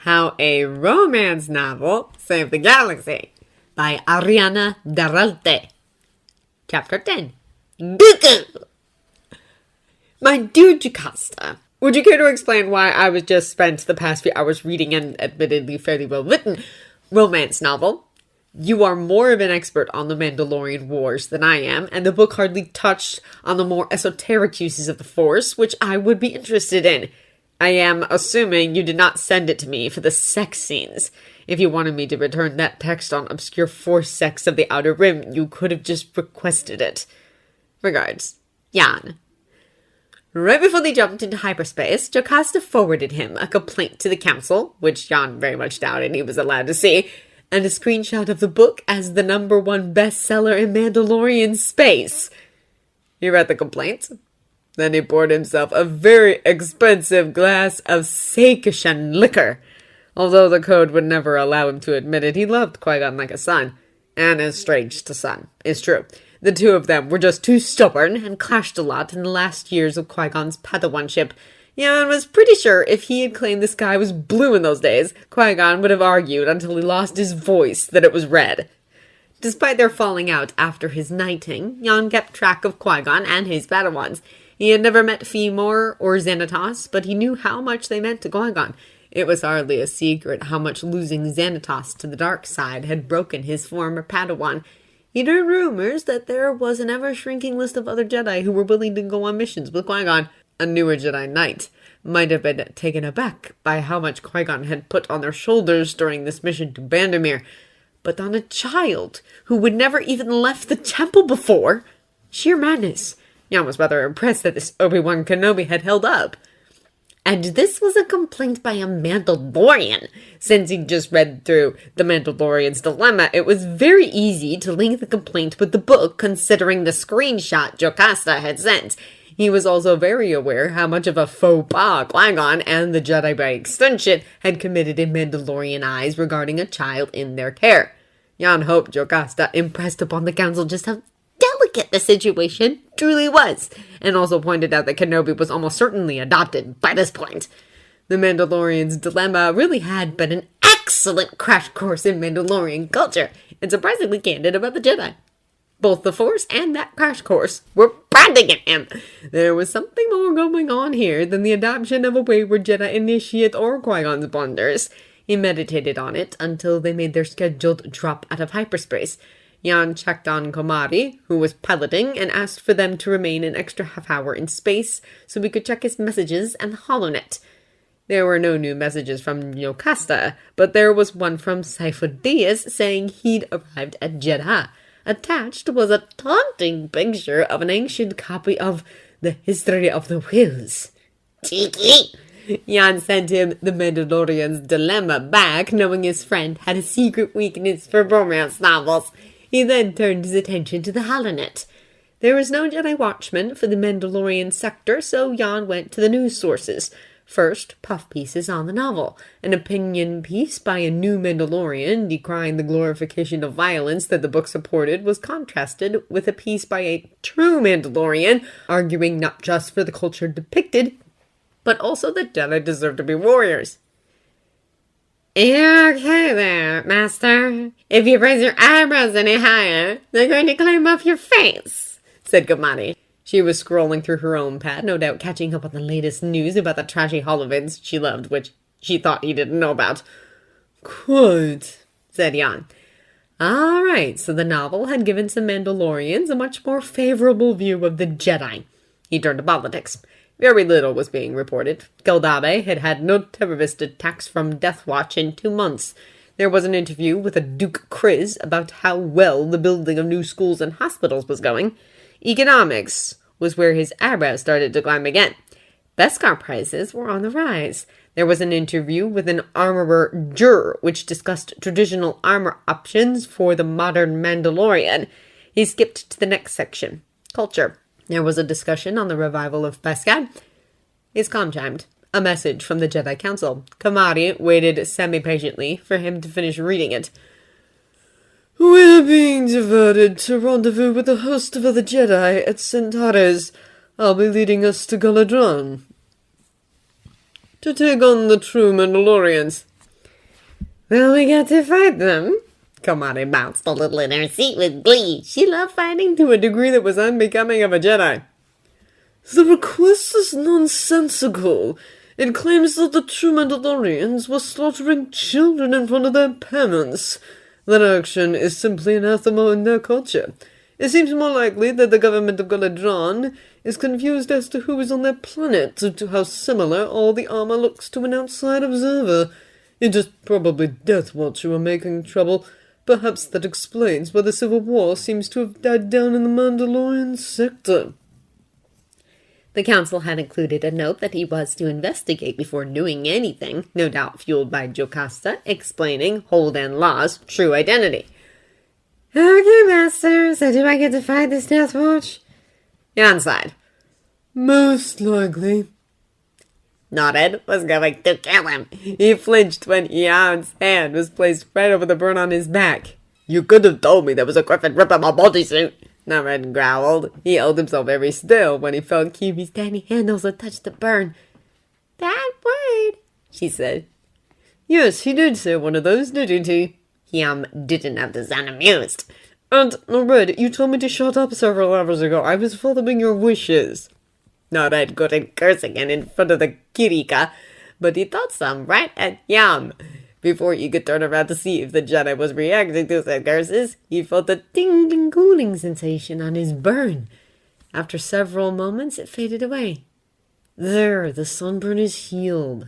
How a Romance Novel Saved the Galaxy by Ariana Daralte. Chapter 10. Dooku! My dear Jocasta, would you care to explain why I was just spent the past few hours reading an admittedly fairly well-written romance novel? You are more of an expert on the Mandalorian Wars than I am, and the book hardly touched on the more esoteric uses of the Force, which I would be interested in. I am assuming you did not send it to me for the sex scenes. If you wanted me to return that text on obscure Force sex of the Outer Rim, you could have just requested it. Regards, Jan. Right before they jumped into hyperspace, Jocasta forwarded him a complaint to the council, which Jan very much doubted he was allowed to see, and a screenshot of the book as the #1 bestseller in Mandalorian space. He read the complaint. Then he poured himself a very expensive glass of Seikishan liquor. Although the code would never allow him to admit it, he loved Qui-Gon like a son, and estranged a son. It's true. The two of them were just too stubborn and clashed a lot in the last years of Qui-Gon's Padawanship. Jan was pretty sure if he had claimed the sky was blue in those days, Qui-Gon would have argued until he lost his voice that it was red. Despite their falling out after his knighting, Jan kept track of Qui-Gon and his Padawans. He had never met Femor or Xanatos, but he knew how much they meant to Qui-Gon. It was hardly a secret how much losing Xanatos to the dark side had broken his former Padawan. He'd heard rumors that there was an ever-shrinking list of other Jedi who were willing to go on missions with Qui-Gon. A newer Jedi Knight might have been taken aback by how much Qui-Gon had put on their shoulders during this mission to Bandamir. But on a child who would never even left the temple before? Sheer madness. Jan was rather impressed that this Obi-Wan Kenobi had held up. And this was a complaint by a Mandalorian. Since he'd just read through The Mandalorian's Dilemma, it was very easy to link the complaint with the book, considering the screenshot Jocasta had sent. He was also very aware how much of a faux pas Qui-Gon and the Jedi by extension had committed in Mandalorian eyes regarding a child in their care. Jan hoped Jocasta impressed upon the council just how delicate the situation truly was, and also pointed out that Kenobi was almost certainly adopted by this point. The Mandalorian's Dilemma really had been an excellent crash course in Mandalorian culture, and surprisingly candid about the Jedi. Both the Force and that crash course were branding at him. There was something more going on here than the adoption of a wayward Jedi initiate or Qui-Gon's blunders. He meditated on it until they made their scheduled drop out of hyperspace. Jan checked on Komari, who was piloting, and asked for them to remain an extra half-hour in space so we could check his messages and the HoloNet. There were no new messages from Jocasta, but there was one from Sifo-Dyas saying he'd arrived at Jeddah. Attached was a taunting picture of an ancient copy of The History of the Wills. Cheeky! Jan sent him The Mandalorian's Dilemma back, knowing his friend had a secret weakness for romance novels. He then turned his attention to the HoloNet. There was no Jedi Watchman for the Mandalorian sector, so Jan went to the news sources. First, puff pieces on the novel. An opinion piece by a new Mandalorian decrying the glorification of violence that the book supported was contrasted with a piece by a true Mandalorian arguing not just for the culture depicted, but also that Jedi deserve to be warriors. You're okay there, Master. If you raise your eyebrows any higher, they're going to climb off your face, said Komari. She was scrolling through her own pad, no doubt catching up on the latest news about the trashy holovids she loved, which she thought he didn't know about. Quite, said Jan. All right, so the novel had given some Mandalorians a much more favorable view of the Jedi. He turned to politics. Very little was being reported. Geldabe had had no terrorist attacks from Death Watch in 2 months. There was an interview with a Duke Kriz about how well the building of new schools and hospitals was going. Economics was where his eyebrows started to climb again. Beskar prices were on the rise. There was an interview with an armorer Jur, which discussed traditional armor options for the modern Mandalorian. He skipped to the next section, culture. There was a discussion on the revival of Beskar. His comm chimed. A message from the Jedi Council. Komari waited semi-patiently for him to finish reading it. We're being diverted to rendezvous with a host of other Jedi at Centaurus. I'll be leading us to Galadron to take on the true Mandalorians. Will we get to fight them? Kamari bounced a little in her seat with glee. She loved fighting to a degree that was unbecoming of a Jedi. The request is nonsensical. It claims that the true Mandalorians were slaughtering children in front of their parents. That action is simply anathema in their culture. It seems more likely that the government of Galadron is confused as to who is on their planet due to how similar all the armor looks to an outside observer. It is probably Death Watch who are making trouble. Perhaps that explains why the Civil War seems to have died down in the Mandalorian sector. The council had included a note that he was to investigate before doing anything, no doubt fueled by Jocasta explaining Holden Law's true identity. Okay, Master, so do I get to fight this Death Watch? Landslide. Most likely. Nodded was going to kill him. He flinched when Ian's hand was placed right over the burn on his back. You could have told me there was a griffin ripping my bodysuit. Nared growled. He held himself very still when he felt Kiwi's tiny handles that touched the burn. That word, she said. Yes, he did say one of those, didn't he? Didn't have to sound amused. And, Red, you told me to shut up several hours ago. I was following your wishes. Nored couldn't curse again in front of the Kirika, but he thought some right at Yam. Before he could turn around to see if the Jedi was reacting to said curses, he felt a tingling cooling sensation on his burn. After several moments, it faded away. There, the sunburn is healed,